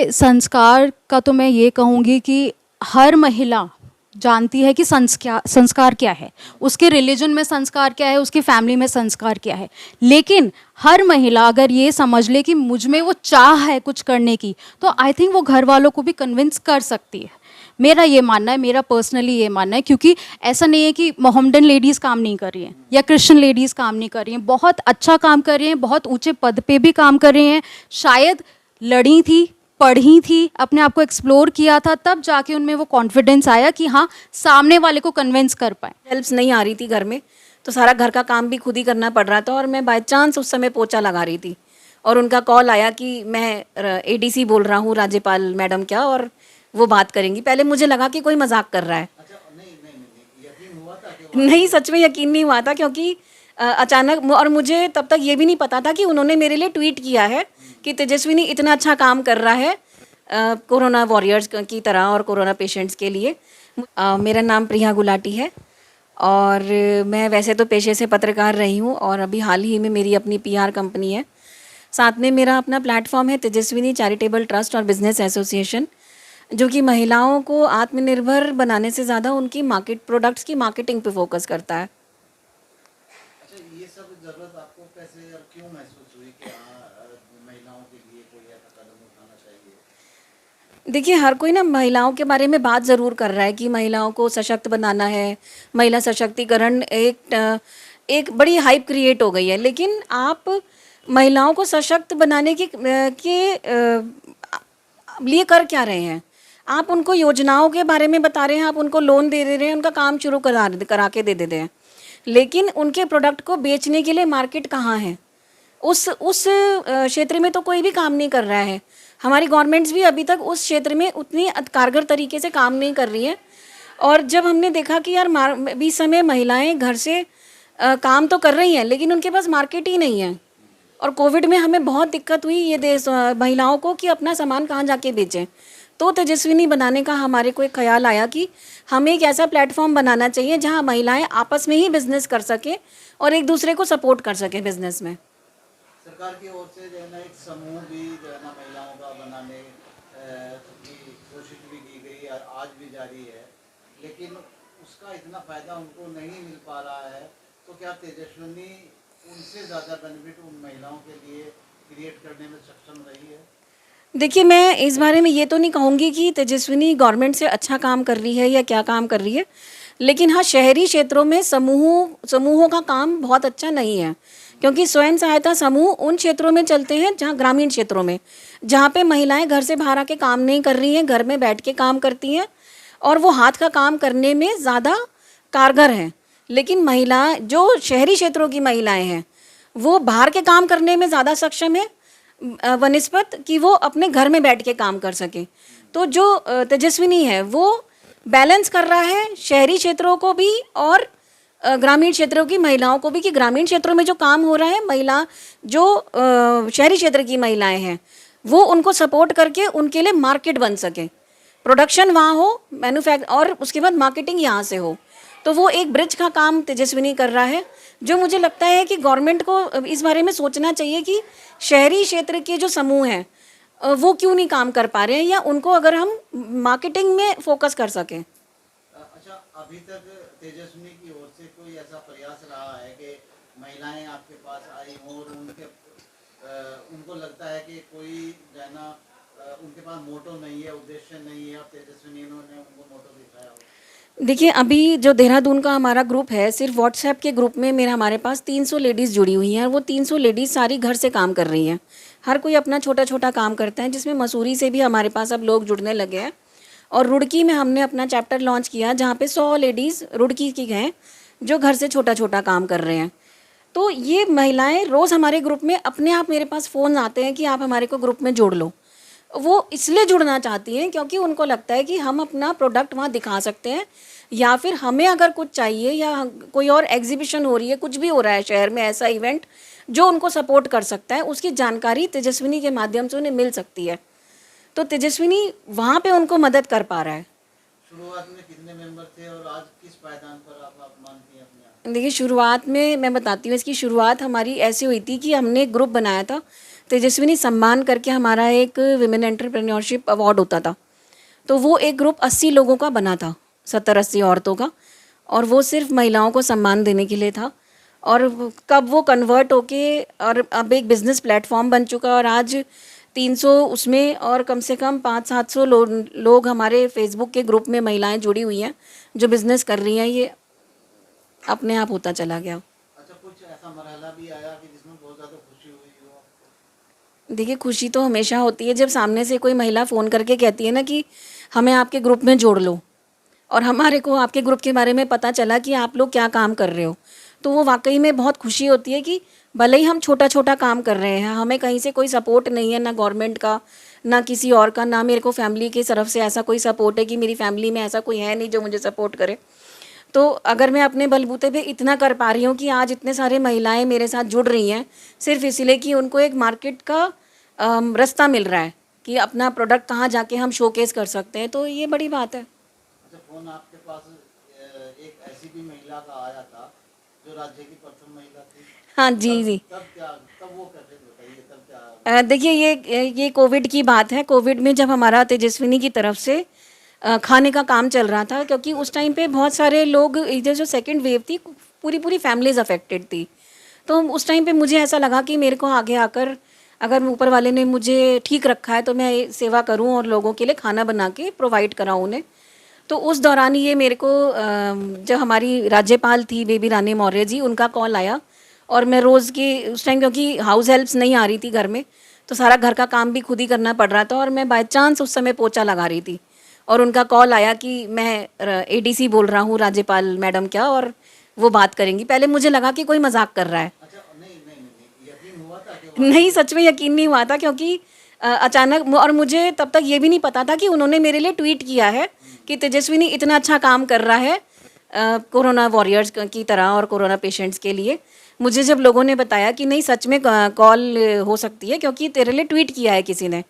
देखिए, संस्कार का तो मैं ये कहूँगी कि हर महिला जानती है कि संस्कार क्या है, उसके रिलीजन में संस्कार क्या है, उसकी फैमिली में संस्कार क्या है। लेकिन हर महिला अगर ये समझ ले कि मुझ में वो चाह है कुछ करने की, तो आई थिंक वो घर वालों को भी कन्विंस कर सकती है। मेरा ये मानना है, मेरा पर्सनली ये मानना है, क्योंकि ऐसा नहीं है कि मोहम्मदन लेडीज़ काम नहीं कर रही हैं या क्रिश्चियन लेडीज़ काम नहीं कर रही हैं, बहुत अच्छा काम कर रही हैं, बहुत ऊंचे पद पे भी काम कर रही हैं। शायद लड़ी थी, पढ़ी थी, अपने आप को एक्सप्लोर किया था, तब जाके उनमें वो कॉन्फिडेंस आया कि हाँ, सामने वाले को कन्विंस कर पाए। हेल्प्स नहीं आ रही थी घर में, तो सारा घर का काम भी खुद ही करना पड़ रहा था। और मैं बाय चांस उस समय पोछा लगा रही थी और उनका कॉल आया कि मैं एडीसी बोल रहा हूँ, राज्यपाल मैडम क्या, और वो बात करेंगी। पहले मुझे लगा कि कोई मजाक कर रहा है। नहीं, सच में यकीन नहीं हुआ था, क्योंकि अचानक, और मुझे तब तक ये भी नहीं पता था कि उन्होंने मेरे लिए ट्वीट किया है कि तेजस्विनी इतना अच्छा काम कर रहा है कोरोना वॉरियर्स की तरह और कोरोना पेशेंट्स के लिए। मेरा नाम प्रिया गुलाटी है और मैं वैसे तो पेशे से पत्रकार रही हूँ और अभी हाल ही में मेरी अपनी पीआर कंपनी है। साथ में मेरा अपना प्लेटफॉर्म है तेजस्विनी चैरिटेबल ट्रस्ट और बिजनेस एसोसिएशन, जो कि महिलाओं को आत्मनिर्भर बनाने से ज़्यादा उनकी प्रोडक्ट्स की मार्केटिंग पे फोकस करता है। अच्छा, ये सब जरूरत आपको कैसे और क्यों महसूस हुई कि महिलाओं के लिए कोई ऐसा कदम उठाना चाहिए? देखिए, हर कोई ना महिलाओं के बारे में बात ज़रूर कर रहा है कि महिलाओं को सशक्त बनाना है, महिला सशक्तिकरण एक बड़ी हाइप क्रिएट हो गई है। लेकिन आप महिलाओं को सशक्त बनाने लिए कर क्या रहे हैं? आप उनको योजनाओं के बारे में बता रहे हैं, आप उनको लोन दे रहे हैं, उनका काम शुरू करा के दे रहे हैं, लेकिन उनके प्रोडक्ट को बेचने के लिए मार्केट कहाँ है? उस क्षेत्र में तो कोई भी काम नहीं कर रहा है। हमारी गवर्नमेंट्स भी अभी तक उस क्षेत्र में उतनी कारगर तरीके से काम नहीं कर रही है। और जब हमने देखा कि यार बीच समय महिलाएं घर से काम तो कर रही हैं, लेकिन उनके पास मार्केट ही नहीं है। और कोविड में हमें बहुत दिक्कत हुई ये देश महिलाओं को कि अपना सामान कहाँ जाके बेचें। तो तेजस्विनी बनाने का हमारे को एक ख्याल आया कि हमें एक ऐसा प्लेटफॉर्म बनाना चाहिए जहाँ महिलाएं आपस में ही बिजनेस कर सकें और एक दूसरे को सपोर्ट कर सकें बिजनेस में। सरकार की ओर से जो है ना एक समूह भी जो है ना महिलाओं का बनाने की कोशिश भी की गई और आज भी जारी है, लेकिन उसका इतना फायदा उनको नहीं मिल पा रहा है। तो क्या तेजस्विनी उनसे ज़्यादा बेनिफिट उन महिलाओं के लिए क्रिएट करने में सक्षम रही है? देखिए, मैं इस बारे में ये तो नहीं कहूँगी कि तेजस्विनी गवर्नमेंट से अच्छा काम कर रही है या क्या काम कर रही है, लेकिन हाँ, शहरी क्षेत्रों में समूहों का काम बहुत अच्छा नहीं है, क्योंकि स्वयं सहायता समूह उन क्षेत्रों में चलते हैं जहाँ ग्रामीण क्षेत्रों में, जहाँ पे महिलाएं घर से बाहर आके काम नहीं कर रही हैं, घर में बैठ के काम करती हैं और वो हाथ का काम करने में ज़्यादा कारगर हैं। लेकिन जो शहरी क्षेत्रों की महिलाएं हैं, वो बाहर के काम करने में ज़्यादा सक्षम है वनिस्पत कि वो अपने घर में बैठ के काम कर सके। तो जो तेजस्विनी है वो बैलेंस कर रहा है शहरी क्षेत्रों को भी और ग्रामीण क्षेत्रों की महिलाओं को भी, कि ग्रामीण क्षेत्रों में जो काम हो रहा है, जो शहरी क्षेत्र की महिलाएं हैं वो उनको सपोर्ट करके उनके लिए मार्केट बन सके, प्रोडक्शन वहाँ हो, और उसके बाद मार्केटिंग यहाँ से हो। तो वो एक ब्रिज का काम तेजस्विनी कर रहा है, जो मुझे लगता है कि गवर्नमेंट को इस बारे में सोचना चाहिए कि शहरी क्षेत्र के जो समूह हैं वो क्यों नहीं काम कर पा रहे हैं, या उनको अगर हम मार्केटिंग में फोकस कर सकें। अच्छा, अभी तक तेजस्विनी की ओर से कोई ऐसा प्रयास रहा है कि महिलाएं आपके पास आई हों और उनको लगता है कि कोई जो है ना उनके पास मोटो नहीं है, उद्देश्य नहीं है, और तेजस्विनी ने उनको मोटो दिखाया हो? देखिए, अभी जो देहरादून का हमारा ग्रुप है, सिर्फ व्हाट्सएप के ग्रुप में हमारे पास 300 लेडीज़ जुड़ी हुई हैं और वो 300 लेडीज़ सारी घर से काम कर रही हैं। हर कोई अपना छोटा छोटा काम करता है, जिसमें मसूरी से भी हमारे पास अब लोग जुड़ने लगे हैं। और रुड़की में हमने अपना चैप्टर लॉन्च किया, जहाँ पे 100 लेडीज़ रुड़की की हैं जो घर से छोटा छोटा काम कर रहे हैं। तो ये महिलाएं रोज़ हमारे ग्रुप में अपने आप मेरे पास फ़ोन आते हैं कि आप हमारे को ग्रुप में जोड़ लो। वो इसलिए जुड़ना चाहती हैं क्योंकि उनको लगता है कि हम अपना प्रोडक्ट वहाँ दिखा सकते हैं, या फिर हमें अगर कुछ चाहिए या कोई और एग्जीबिशन हो रही है, कुछ भी हो रहा है शहर में ऐसा इवेंट जो उनको सपोर्ट कर सकता है, उसकी जानकारी तेजस्विनी के माध्यम से उन्हें मिल सकती है। तो तेजस्विनी वहाँ पे उनको मदद कर पा रहा है। शुरुआत में कितने मेंबर थे और आज किस पायदान पर आप मानती हैं अपने आप? देखिए, शुरुआत में मैं बताती हूँ, इसकी शुरुआत हमारी ऐसी हुई थी कि हमने एक ग्रुप बनाया था तेजस्विनी सम्मान करके हमारा एक विमेन एंटरप्रेन्योरशिप अवार्ड होता था। तो वो एक ग्रुप 80 लोगों का बना था, 70-80 औरतों का, और वो सिर्फ महिलाओं को सम्मान देने के लिए था। और कब वो कन्वर्ट होके और अब एक बिज़नेस प्लेटफॉर्म बन चुका, और आज 300 उसमें और कम से कम 500-700 लोग हमारे फेसबुक के ग्रुप में महिलाएं जुड़ी हुई हैं जो बिज़नेस कर रही हैं। ये अपने आप होता चला गया। अच्छा, कुछ ऐसा मरहला भी आया कि जिसमें बहुत ज़्यादा खुशी हुई हो आपको? देखिए, खुशी तो हमेशा होती है जब सामने से कोई महिला फ़ोन करके कहती है ना कि हमें आपके ग्रुप में जोड़ लो, और हमारे को आपके ग्रुप के बारे में पता चला कि आप लोग क्या काम कर रहे हो। तो वो वाकई में बहुत खुशी होती है कि भले ही हम छोटा छोटा काम कर रहे हैं, हमें कहीं से कोई सपोर्ट नहीं है, ना गवर्नमेंट का, ना किसी और का, ना मेरे को फैमिली की तरफ से ऐसा कोई सपोर्ट है कि मेरी फैमिली में ऐसा कोई है नहीं जो मुझे सपोर्ट करे। तो अगर मैं अपने बलबूते पे इतना कर पा रही हूँ कि आज इतने सारे महिलाएं मेरे साथ जुड़ रही हैं सिर्फ इसलिए कि उनको एक मार्केट का रास्ता मिल रहा है कि अपना प्रोडक्ट कहाँ जाके हम शोकेस कर सकते हैं, तो ये बड़ी बात है। अच्छा, फोन आपके पास एक ऐसी भी महिला का आया था जो राज्य की प्रथम महिला थी। हाँ जी जी। तब वो कैसे, बताइए तब क्या? देखिए, ये कोविड की बात है। कोविड में जब हमारा तेजस्विनी की तरफ से खाने का काम चल रहा था, क्योंकि उस टाइम पे बहुत सारे लोग, इधर जो सेकंड वेव थी पूरी पूरी फैमिलीज अफेक्टेड थी। तो उस टाइम पे मुझे ऐसा लगा कि मेरे को आगे आकर, अगर ऊपर वाले ने मुझे ठीक रखा है तो मैं सेवा करूं और लोगों के लिए खाना बना के प्रोवाइड कराऊं उन्हें। तो उस दौरान ये मेरे को जब हमारी राज्यपाल थी बेबी रानी मौर्य जी, उनका कॉल आया, और मैं रोज़ की उस टाइम, क्योंकि हाउस हेल्प्स नहीं आ रही थी घर में, तो सारा घर का काम भी खुद ही करना पड़ रहा था, और मैं बाय चांस उस समय पोछा लगा रही थी और उनका कॉल आया कि मैं एडीसी बोल रहा हूँ, राज्यपाल मैडम क्या, और वो बात करेंगी। पहले मुझे लगा कि कोई मजाक कर रहा है। अच्छा, नहीं, यकीन हुआ था कि नहीं, सच में यकीन नहीं हुआ था, क्योंकि अचानक, और मुझे तब तक ये भी नहीं पता था कि उन्होंने मेरे लिए ट्वीट किया है कि तेजस्विनी इतना अच्छा काम कर रहा है कोरोना वॉरियर्स की तरह और कोरोना पेशेंट्स के लिए। मुझे जब लोगों ने बताया कि नहीं सच में कॉल हो सकती है क्योंकि तेरे लिए ट्वीट किया है किसी ने,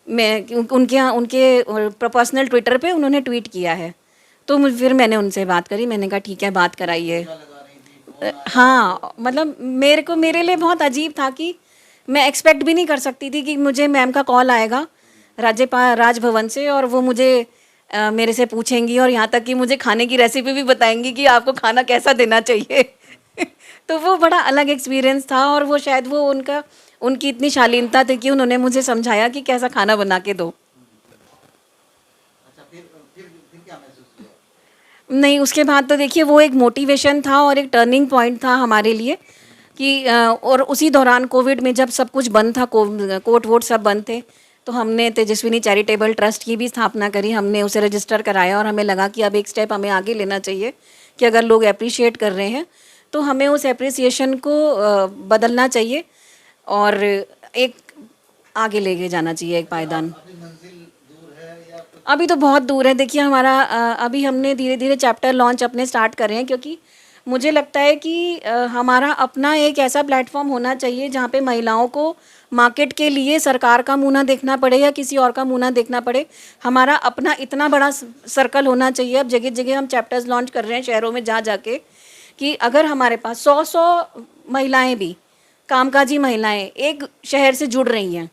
मैं उनके पर्सनल ट्विटर पे उन्होंने ट्वीट किया है, तो फिर मैंने उनसे बात करी। मैंने कहा ठीक है, बात कराइए। हाँ, मतलब मेरे लिए बहुत अजीब था कि मैं एक्सपेक्ट भी नहीं कर सकती थी कि मुझे मैम का कॉल आएगा राजभवन से, और वो मुझे मेरे से पूछेंगी, और यहाँ तक कि मुझे खाने की रेसिपी भी बताएंगी कि आपको खाना कैसा देना चाहिए। तो वो बड़ा अलग एक्सपीरियंस था, और वो शायद वो उनकी इतनी शालीनता थी कि उन्होंने मुझे समझाया कि कैसा खाना बना के दो। अच्छा, फिर क्या महसूस किया? नहीं, उसके बाद तो देखिए वो एक मोटिवेशन था और एक टर्निंग पॉइंट था हमारे लिए कि और उसी दौरान कोविड में जब सब कुछ बंद था, कोर्ट वोट सब बंद थे, तो हमने तेजस्विनी चैरिटेबल ट्रस्ट की भी स्थापना करी। हमने उसे रजिस्टर कराया, और हमें लगा कि अब एक स्टेप हमें आगे लेना चाहिए कि अगर लोग अप्रिशिएट कर रहे हैं तो हमें उस अप्रिसिएशन को बदलना चाहिए और एक आगे लेके जाना चाहिए, एक पायदान। अभी मंजिल दूर है या कुछ? अभी तो बहुत दूर है। देखिए, हमारा अभी हमने धीरे धीरे चैप्टर लॉन्च अपने स्टार्ट कर रहे हैं, क्योंकि मुझे लगता है कि हमारा अपना एक ऐसा प्लेटफॉर्म होना चाहिए जहाँ पे महिलाओं को मार्केट के लिए सरकार का मुँह ना देखना पड़े या किसी और का मुँह ना देखना पड़े। हमारा अपना इतना बड़ा सर्कल होना चाहिए। अब जगह जगह हम चैप्टर्स लॉन्च कर रहे हैं शहरों में जा जाके, कि अगर हमारे पास 100 महिलाएं भी, कामकाजी महिलाएं एक शहर से जुड़ रही हैं,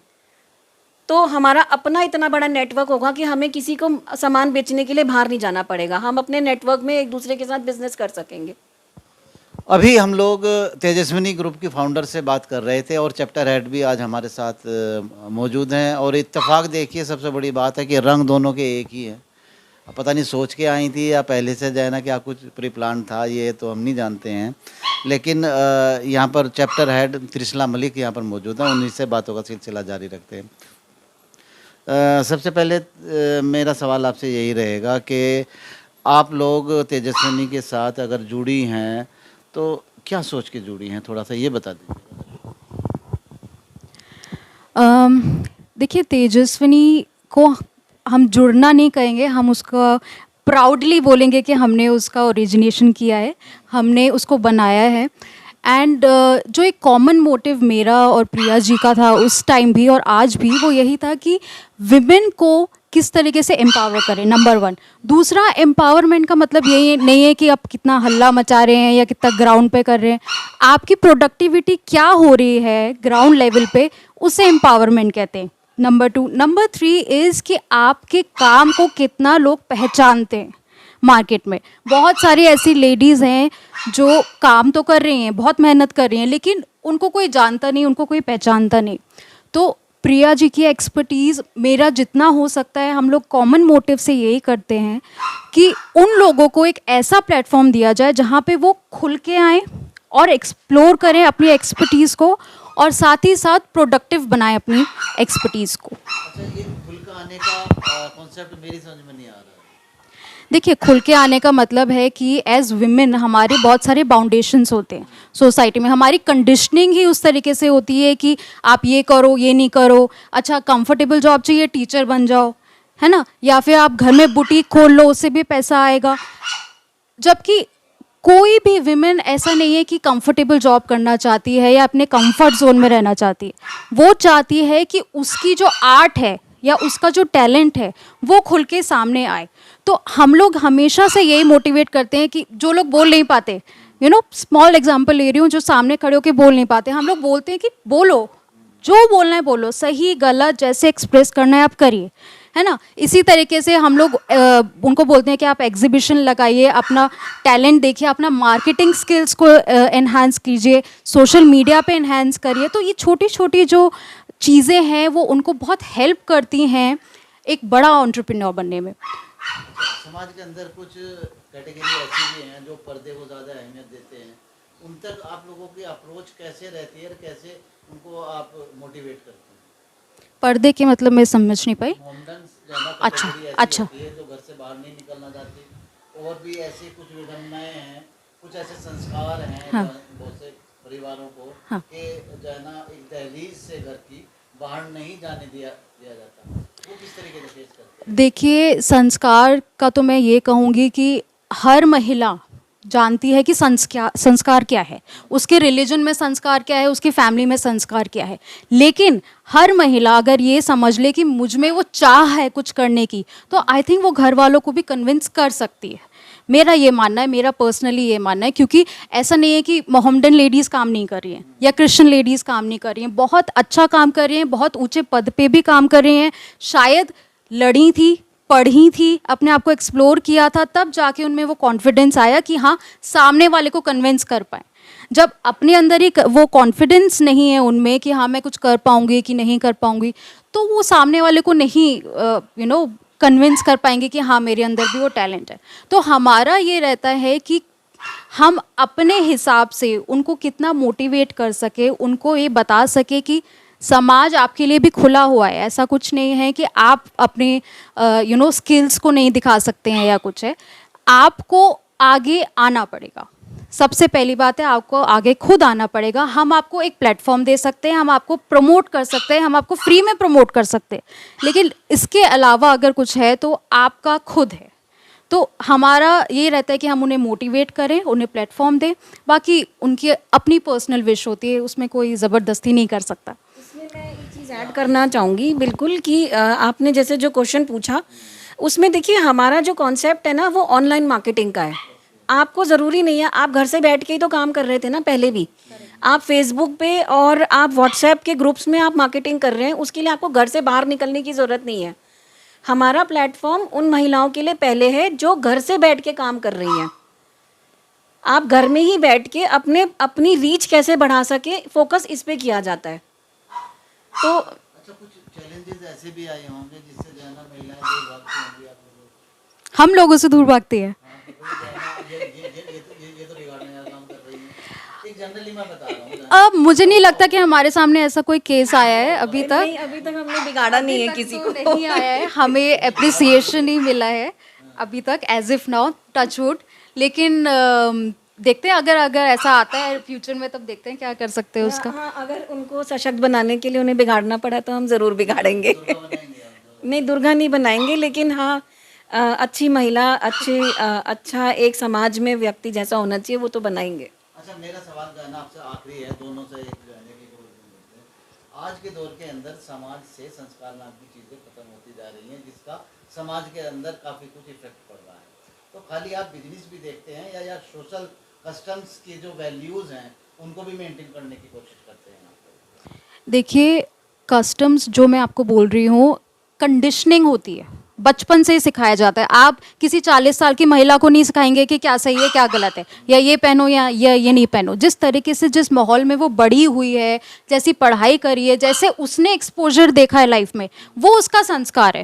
तो हमारा अपना इतना बड़ा नेटवर्क होगा कि हमें किसी को सामान बेचने के लिए बाहर नहीं जाना पड़ेगा। हम अपने नेटवर्क में एक दूसरे के साथ बिजनेस कर सकेंगे। अभी हम लोग तेजस्विनी ग्रुप की फाउंडर से बात कर रहे थे, और चैप्टर हेड भी आज हमारे साथ मौजूद हैं, और इत्तेफाक देखिए सबसे बड़ी बात है कि रंग दोनों के एक ही है। पता नहीं सोच के आई थी या पहले से जो है ना क्या कुछ प्री प्लान था, ये तो हम नहीं जानते हैं, लेकिन यहाँ पर चैप्टर हेड त्रिशला मलिक यहाँ पर मौजूद हैं, उन्हीं से बातों का सिलसिला जारी रखते हैं। सबसे पहले मेरा सवाल आपसे यही रहेगा कि आप लोग तेजस्विनी के साथ अगर जुड़ी हैं तो क्या सोच के जुड़ी हैं, थोड़ा सा ये बता दीजिए। देखिए, तेजस्विनी को हम जुड़ना नहीं कहेंगे, हम उसका प्राउडली बोलेंगे कि हमने उसका ओरिजिनेशन किया है, हमने उसको बनाया है। एंड जो एक कॉमन मोटिव मेरा और प्रिया जी का था उस टाइम भी और आज भी, वो यही था कि विमेन को किस तरीके से एम्पावर करें, नंबर 1। दूसरा, एम्पावरमेंट का मतलब यही नहीं है कि आप कितना हल्ला मचा रहे हैं या कितना ग्राउंड पे कर रहे हैं। आपकी प्रोडक्टिविटी क्या हो रही है ग्राउंड लेवल पे, उसे एम्पावरमेंट कहते हैं, नंबर 2। नंबर 3 इज़ कि आपके काम को कितना लोग पहचानते हैं मार्केट में। बहुत सारी ऐसी लेडीज़ हैं जो काम तो कर रही हैं, बहुत मेहनत कर रही हैं, लेकिन उनको कोई जानता नहीं, उनको कोई पहचानता नहीं। तो प्रिया जी की एक्सपर्टीज़, मेरा जितना हो सकता है, हम लोग कॉमन मोटिव से यही करते हैं कि उन लोगों को एक ऐसा प्लेटफॉर्म दिया जाए जहाँ पे वो खुल के आएँ और एक्सप्लोर करें अपनी एक्सपर्टीज़ को, और साथ ही साथ प्रोडक्टिव बनाएं अपनी एक्सपर्टीज़ को। अच्छा, ये खुल कर आने का कॉन्सेप्ट मेरी समझ में नहीं आ रहा है। देखिए, खुल के आने का मतलब है कि एज विमेन हमारे बहुत सारे बाउंडेशंस होते हैं सोसाइटी में। हमारी कंडीशनिंग ही उस तरीके से होती है कि आप ये करो, ये नहीं करो। अच्छा, कंफर्टेबल जॉब चाहिए, टीचर बन जाओ, है ना, या फिर आप घर में बुटीक खोल लो, उससे भी पैसा आएगा। जबकि कोई भी विमेन ऐसा नहीं है कि कंफर्टेबल जॉब करना चाहती है या अपने कंफर्ट जोन में रहना चाहती है। वो चाहती है कि उसकी जो आर्ट है या उसका जो टैलेंट है वो खुल के सामने आए। तो हम लोग हमेशा से यही मोटिवेट करते हैं कि जो लोग बोल नहीं पाते, स्मॉल एग्जांपल ले रही हूँ, जो सामने खड़े होकर बोल नहीं पाते, हम लोग बोलते हैं कि बोलो, जो बोलना है बोलो, सही गलत जैसे एक्सप्रेस करना है आप करिए, है ना। इसी तरीके से हम लोग उनको बोलते हैं कि आप एग्जीबिशन लगाइए, अपना टैलेंट देखिए, अपना मार्केटिंग स्किल्स को एनहांस कीजिए, सोशल मीडिया पे एनहांस करिए। तो ये छोटी छोटी जो चीज़ें हैं वो उनको बहुत हेल्प करती हैं एक बड़ा एंटरप्रेन्योर बनने में। समाज के अंदर कुछ कैटेगरी ऐसी भी हैं जो पर्दे को ज़्यादा अहमियत देते हैं, उन तक आप लोगों की अप्रोच कैसे रहती है और कैसे उनको आप मोटिवेट करते हैं? पर्दे के मतलब मैं समझ नहीं पाई। मोमडन्स ज़्यादा अच्छा, कैटेगरी ऐसी अच्छा। होती है जो घर से बाहर नहीं निकलना चाहती, और भी ऐसी कुछ विडम्बनाएं हैं, कुछ ऐसे संस्कार हैं हाँ। बहुत से परिवारों को हाँ। कि जो है ना, एक दहलीज से घर की बाहर नहीं जाने दिया जाता। वो किस तरीके से फेस करते हैं? देखिए, संस्कार का तो मैं ये कहूँगी कि हर महिला जानती है कि संस्कार क्या है, उसके रिलीजन में संस्कार क्या है, उसकी फैमिली में संस्कार क्या है। लेकिन हर महिला अगर ये समझ ले कि मुझ में वो चाह है कुछ करने की, तो आई थिंक वो घर वालों को भी कन्विंस कर सकती है। मेरा ये मानना है, मेरा पर्सनली ये मानना है, क्योंकि ऐसा नहीं है कि मोहम्मदन लेडीज़ काम नहीं कर रही हैं या क्रिश्चियन लेडीज़ काम नहीं कर रही हैं, बहुत अच्छा काम कर रही हैं, बहुत ऊंचे पद पे भी काम कर रही हैं। शायद लड़ी थी, पढ़ी थी, अपने आप को एक्सप्लोर किया था, तब जाके उनमें वो कॉन्फिडेंस आया कि हाँ, सामने वाले को कन्विंस कर पाए। जब अपने अंदर ही वो कॉन्फिडेंस नहीं है उनमें कि हाँ मैं कुछ कर पाऊंगी कि नहीं कर पाऊंगी, तो वो सामने वाले को नहीं कन्विंस कर पाएंगे कि हाँ मेरे अंदर भी वो टैलेंट है। तो हमारा ये रहता है कि हम अपने हिसाब से उनको कितना मोटिवेट कर सके, उनको ये बता सके कि समाज आपके लिए भी खुला हुआ है। ऐसा कुछ नहीं है कि आप अपने स्किल्स को नहीं दिखा सकते हैं या कुछ है। आपको आगे आना पड़ेगा, सबसे पहली बात है, आपको आगे खुद आना पड़ेगा। हम आपको एक प्लेटफॉर्म दे सकते हैं, हम आपको प्रमोट कर सकते हैं, हम आपको फ्री में प्रमोट कर सकते हैं, लेकिन इसके अलावा अगर कुछ है तो आपका खुद है। तो हमारा ये रहता है कि हम उन्हें मोटिवेट करें, उन्हें प्लेटफॉर्म दें। बाकी उनकी अपनी पर्सनल विश होती है, उसमें कोई ज़बरदस्ती नहीं कर सकता। इसमें मैं एक चीज़ ऐड करना चाहूँगी बिल्कुल कि आपने जैसे जो क्वेश्चन पूछा उसमें देखिए हमारा जो कॉन्सेप्ट है ना वो ऑनलाइन मार्केटिंग का है। आपको ज़रूरी नहीं है, आप घर से बैठ के ही तो काम कर रहे थे ना पहले भी। आप फेसबुक पे और आप व्हाट्सएप के ग्रुप्स में आप मार्केटिंग कर रहे हैं, उसके लिए आपको घर से बाहर निकलने की ज़रूरत नहीं है। हमारा प्लेटफॉर्म उन महिलाओं के लिए पहले है जो घर से बैठ के काम कर रही हैं। आप घर में ही बैठ के अपनी रीच कैसे बढ़ा सके, फोकस इस पे किया जाता है। तो अच्छा, कुछ चैलेंजेस ऐसे भी आए होंगे जिससे जो है ना महिलाएं दूर भागती होंगी आप लोगों को? हम लोगों से दूर भागती है। हाँ, कि कोई जो है ना, ये तो बिगाड़ने का काम कर रही है। एक जनरली मैं बता रहा हूँ। अब मुझे नहीं लगता कि हमारे सामने ऐसा कोई केस आया है अभी तक। नहीं, अभी तक हमने बिगाड़ा नहीं है किसी को। नहीं आया है, हमें अप्रिसिएशन ही मिला है अभी तक, as if now, touch wood. लेकिन देखते हैं, अगर ऐसा आता है फ्यूचर में, तब देखते हैं क्या कर सकते हैं उसका। हाँ, अगर उनको सशक्त बनाने के लिए उन्हें बिगाड़ना पड़ा तो हम ज़रूर बिगाड़ेंगे। नहीं, दुर्गा नहीं बनाएंगे, लेकिन हाँ अच्छी महिला, अच्छा एक समाज में व्यक्ति जैसा होना चाहिए वो तो बनाएंगे। अच्छा, मेरा सवाल जो है ना आपसे आखिरी है, दोनों से एक रहने की कोशिश करते हैं। आज के दौर के अंदर समाज से संस्कार नाम की चीज़ें खत्म होती जा जा रही हैं जिसका समाज के अंदर काफ़ी कुछ इफेक्ट पड़ रहा है। तो खाली आप बिजनेस भी देखते हैं या सोशल कस्टम्स की जो वैल्यूज़ हैं उनको भी मेंटेन करने की कोशिश करते हैं आप? देखिए, कस्टम्स जो मैं आपको बोल रही हूँ, कंडीशनिंग होती है, बचपन से ही सिखाया जाता है। आप किसी 40 साल की महिला को नहीं सिखाएंगे कि क्या सही है क्या गलत है, या ये पहनो या ये नहीं पहनो। जिस तरीके से जिस माहौल में वो बड़ी हुई है, जैसी पढ़ाई करी है, जैसे उसने एक्सपोजर देखा है लाइफ में, वो उसका संस्कार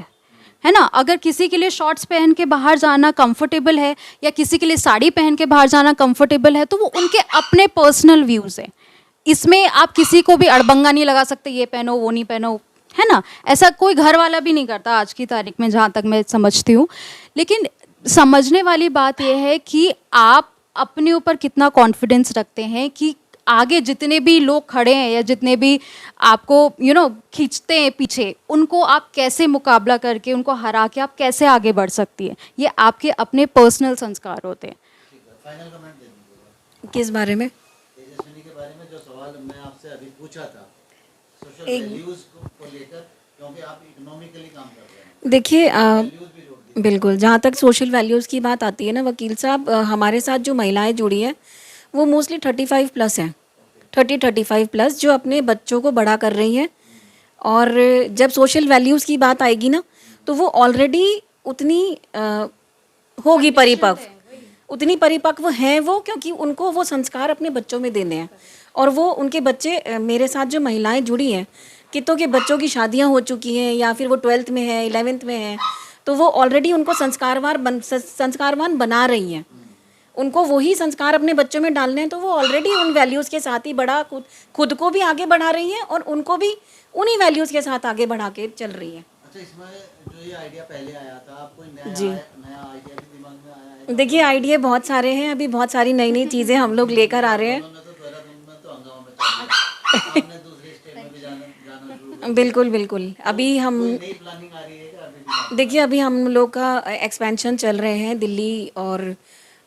है ना। अगर किसी के लिए शॉर्ट्स पहन के बाहर जाना कंफर्टेबल है या किसी के लिए साड़ी पहन के बाहर जाना कंफर्टेबल है, तो वो उनके अपने पर्सनल व्यूज़ हैं। इसमें आप किसी को भी अड़बंगा नहीं लगा सकते, ये पहनो वो नहीं पहनो, है ना। ऐसा कोई घर वाला भी नहीं करता आज की तारीख में, जहाँ तक मैं समझती हूँ। लेकिन समझने वाली बात यह है कि आप अपने ऊपर कितना कॉन्फिडेंस रखते हैं कि आगे जितने भी लोग खड़े हैं या जितने भी आपको खींचते हैं पीछे, उनको आप कैसे मुकाबला करके उनको हरा के आप कैसे आगे बढ़ सकती है। ये आपके अपने पर्सनल संस्कार होते हैं। ठीक है, फाइनल कमेंट दे दीजिएगा किस बारे में? तेजस्विनी के बारे में जो सवाल मैं आपसे अभी पूछा था, सोशल वैल्यूज़ को लेकर, क्योंकि आप इकोनॉमिकली काम कर रहे हैं, देखिए वैल्यूज़ भी जोड़ दी। बिल्कुल, जहाँ तक सोशल वैल्यूज़ की बात आती है ना वकील साहब, हमारे साथ जो महिलाएं जुड़ी हैं वो मोस्टली 35 प्लस हैं, 35 प्लस, जो अपने बच्चों को बड़ा कर रही हैं। और जब सोशल वैल्यूज़ की बात आएगी ना, तो वो ऑलरेडी उतनी होगी परिपक्व, उतनी परिपक्व हैं वो, क्योंकि उनको वो संस्कार अपने बच्चों में देने हैं। और वो उनके बच्चे, मेरे साथ जो महिलाएं जुड़ी हैं, कितों के बच्चों की शादियां हो चुकी हैं या फिर वो 12th में है, 11th में है, तो वो ऑलरेडी उनको संस्कारवान बना रही हैं। उनको वही संस्कार अपने बच्चों में डालने हैं, तो वो ऑलरेडी उन वैल्यूज़ के साथ ही बड़ा खुद को भी आगे बढ़ा रही हैं और उनको भी उन्हीं वैल्यूज़ के साथ आगे बढ़ा के चल रही हैं। अच्छा, इसमें जो ये आइडिया पहले आया था, आप कोई नया जी। नया आइडिया भी दिमाग में आया है? देखिए, आइडिया बहुत सारे हैं, अभी बहुत सारी नई नई चीज़ें हम लोग लेकर आ रहे हैं। उन्होंने तो देहरादून में तो हंगामा मचा दिया। आपने दूसरे स्टेट में भी जाना शुरू कर बिल्कुल बिल्कुल, अभी हम दिया। नई प्लानिंग आ रही है क्या अभी भी? देखिए, अभी हम लोग का एक्सपेंशन चल रहे हैं दिल्ली, और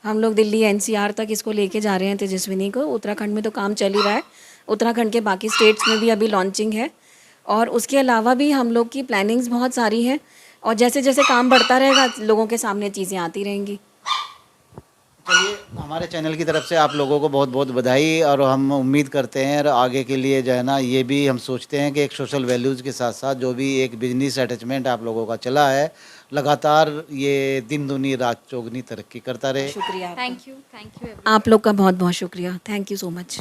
हम लोग दिल्ली एनसीआर तक इसको लेके जा रहे हैं तेजस्विनी को। उत्तराखंड में तो काम चल ही रहा है, उत्तराखंड के बाकी स्टेट्स में भी अभी लॉन्चिंग है, और उसके अलावा भी हम लोग की प्लानिंग्स बहुत सारी हैं, और जैसे जैसे काम बढ़ता रहेगा लोगों के सामने चीज़ें आती रहेंगी। चलिए, हमारे चैनल की तरफ से आप लोगों को बहुत बहुत बधाई, और हम उम्मीद करते हैं और आगे के लिए जो है ना, ये भी हम सोचते हैं कि एक सोशल वैल्यूज़ के साथ साथ जो भी एक बिजनेस अटैचमेंट आप लोगों का चला है, लगातार ये दिन दूनी रात चौगुनी तरक्की करता रहे। शुक्रिया, थैंक यू आप लोग का बहुत बहुत शुक्रिया, थैंक यू सो मच।